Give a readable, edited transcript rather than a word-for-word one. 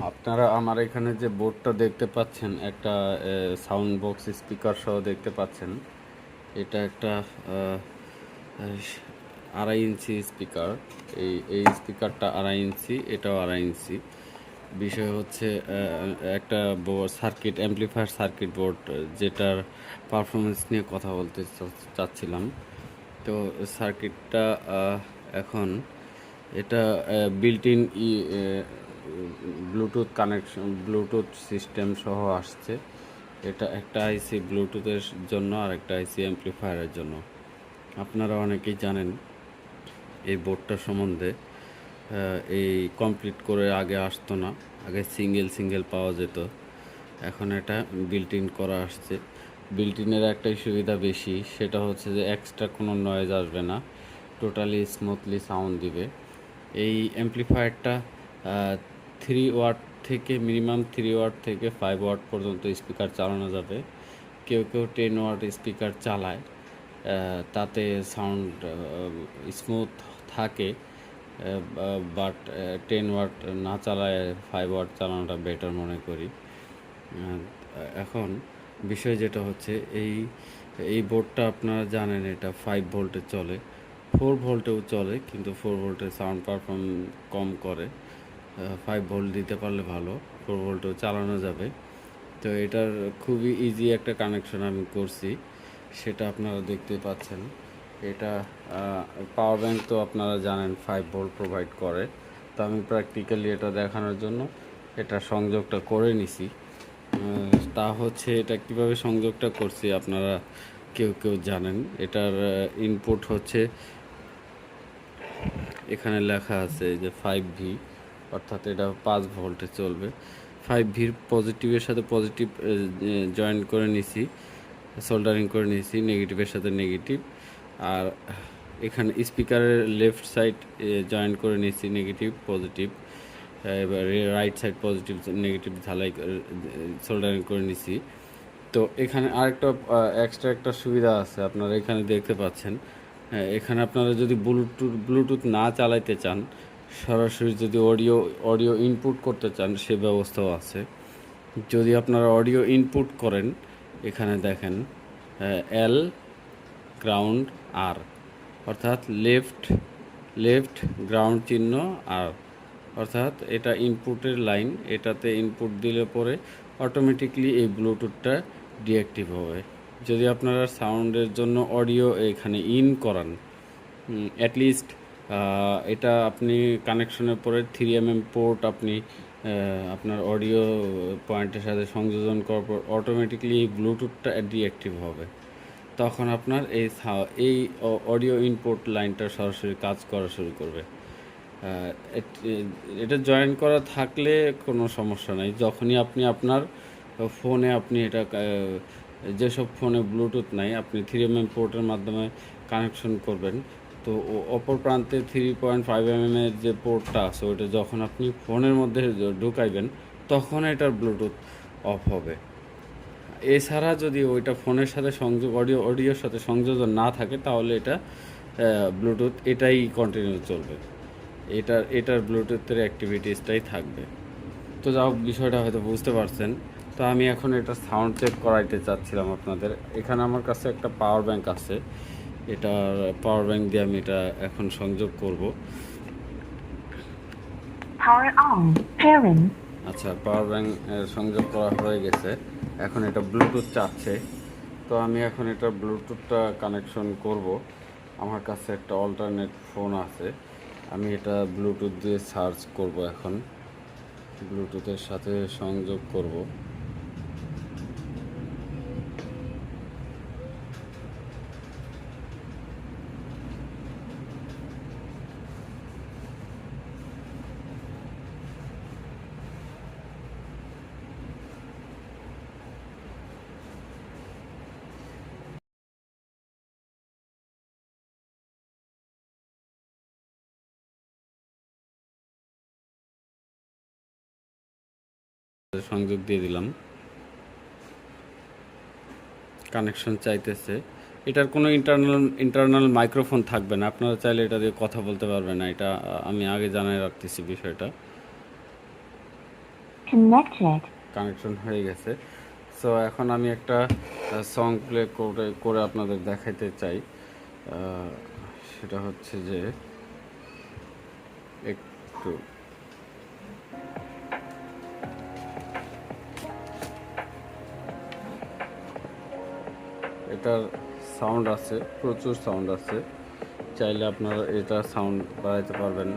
আপনারা আমার এখানে যে বোর্ডটা দেখতে পাচ্ছেন, একটা সাউন্ড বক্স স্পিকার সহ দেখতে পাচ্ছেন। এটা একটা আহ, আহ, 2.5 ইঞ্চি স্পিকার। এই স্পিকারটা 2.5 ইঞ্চি, এটাও 2.5 ইঞ্চি। বিষয় হচ্ছে একটা সার্কিট অ্যাম্পলিফায়ার সার্কিট বোর্ড, যেটার পারফরমেন্স নিয়ে কথা বলতে চাচ্ছিলাম। তো সার্কিটটা এখন এটা built in Bluetooth connection, Bluetooth system সহ আসছে। এটা একটা আইসি ব্লুটুথের জন্য আর একটা আইসি অ্যাম্পলিফায়ারের জন্য। আপনারা অনেকেই জানেন এই বোর্ডটা সম্বন্ধে। এই কমপ্লিট করে আগে আসতো না, আগে সিঙ্গেল সিঙ্গেল পাওয়া যেত। এখন এটা বিল্ট ইন করা আসছে। বিল্ট ইনের একটাই সুবিধা বেশি, সেটা হচ্ছে যে এক্সট্রা কোনো নয়েজ আসবে না, টোটালি স্মুথলি সাউন্ড দিবে। এই অ্যাম্পলিফায়ারটা 3 ওয়াট থেকে মিনিমাম 3 ওয়াট থেকে 5 ওয়াট পর্যন্ত স্পিকার চালানো যাবে। কেউ কেউ 10 ওয়াট স্পিকার চালায়, তাতে সাউন্ড স্মুথ থাকে। বাট 10 ওয়াট না চালায় 5 ওয়াট চালানোটা বেটার মনে করি। এখন বিষয় যেটা হচ্ছে, এই এই বোর্ডটা আপনারা জানেন এটা 5 ভোল্টে চলে, 4 ভোল্টেও চলে, কিন্তু 4 ভোল্টের সাউন্ড পারফর্ম কম করে। 5 ভোল্ট দিতে পারলে ভালো, 4 ভোল্টেও চালানো যাবে। তো এটার খুবই ইজি একটা কানেকশন আমি করছি, সেটা আপনারা দেখতে পাচ্ছেন। এটা পাওয়ার ব্যাংক তো আপনারা জানেন 5 ভোল্ট প্রোভাইড করে। তো আমি প্র্যাকটিক্যালি এটা দেখানোর জন্য এটা সংযোগটা করে নিছি। তা হচ্ছে এটা কিভাবে সংযোগটা করছি আপনারা কেউ কেউ জানেন। এটার ইনপুট হচ্ছে, এখানে লেখা আছে যে 5V, অর্থাৎ এটা 5 ভোল্টে চলবে। 5Vর পজিটিভের সাথে পজিটিভ জয়েন করে নিছি, সোল্ডারিং করে নিছি, নেগেটিভের সাথে নেগেটিভ। আর এখানে স্পিকারের লেফট সাইড জয়েন করে নিছি নেগেটিভ পজিটিভ, এবার রাইট সাইড পজিটিভ নেগেটিভ ঝালাই সোল্ডারিং করে নিছি। তো এখানে আরেকটা এক্সট্রা একটা সুবিধা আছে, আপনারা এখানে দেখতে পাচ্ছেন। এখানে আপনারা যদি ব্লুটুথ না চালাইতে চান, সরাসরি যদি অডিও ইনপুট করতে চান, সে ব্যবস্থাও আছে। যদি আপনারা অডিও ইনপুট করেন, এখানে দেখেন এল, গ্রাউন্ড, আর, অর্থাৎ লেফট গ্রাউন্ড চিহ্ন আর, অর্থাৎ এটা ইনপুটের লাইন। এটাতে ইনপুট দিলে পরে অটোমেটিকলি এই ব্লুটুথটা ডিঅ্যাক্টিভ হবে। যদি আপনারা সাউন্ডের জন্য অডিও এখানে ইন করান, অ্যাটলিস্ট এটা আপনি কানেকশনের পরে 3mm পোর্ট আপনি আপনার অডিও পয়েন্টের সাথে সংযোজন করার পর অটোমেটিকলি এই ব্লুটুথটা ডিঅ্যাক্টিভ হবে। তখন আপনার এই অডিও ইনপুট লাইনটা সরাসরি কাজ করা শুরু করবে। এটা জয়েন করা থাকলে কোনো সমস্যা নাই। যখনই আপনি আপনার ফোনে আপনি এটা যেসব ফোনে ব্লুটুথ নাই, আপনি 3mm পোর্টের মাধ্যমে কানেকশন করবেন, তো অপর প্রান্তে 3.5mm যে পোর্টটা আছে, ওইটা যখন আপনি ফোনের মধ্যে ঢুকাইবেন, তখন এটার ব্লুটুথ অফ হবে। এছাড়া যদি ওইটা ফোনের সাথে অডিওর সাথে সংযোজন না থাকে, তাহলে এটা ব্লুটুথ এটাই কন্টিনিউ চলবে, এটার ব্লুটুথের অ্যাক্টিভিটিসটাই থাকবে। তো যাও, বিষয়টা হয়তো বুঝতে পারছেন। তো আমি এখন এটা সাউন্ড চেক করাইতে চাচ্ছিলাম আপনাদের। এখানে আমার কাছে একটা পাওয়ার ব্যাংক আছে, এটার পাওয়ার ব্যাংক দিয়ে আমি এটা এখন সংযোগ করব। আচ্ছা, পাওয়ার ব্যাংক সংযোগ করা হয়ে গেছে। এখন এটা ব্লুটুথ চাচ্ছে, তো আমি এখন এটা ব্লুটুথটা কানেকশন করব। আমার কাছে একটা অল্টারনেট ফোন আছে, আমি এটা ব্লুটুথ দিয়ে সার্চ করব, এখন ব্লুটুথের সাথে সংযোগ করব। সংযোগ দিয়ে দিলাম, কানেকশন চাইতেছে। এটার কোনো ইন্টারনাল মাইক্রোফোন থাকবে না, আপনারা চাইলে এটা দিয়ে কথা বলতে পারবেন না। এটা আমি আগে জানাই রাখতেছি বিষয়টা। Connected. কানেকশন হয়ে গেছে। সো এখন আমি একটা সং প্লে করে আপনাদের দেখাইতে চাই। সেটা হচ্ছে যে একটু এটার সাউন্ড আছে, প্রচুর সাউন্ড আছে, চাইলে আপনারা এটা সাউন্ড বাড়াইতে পারবেন।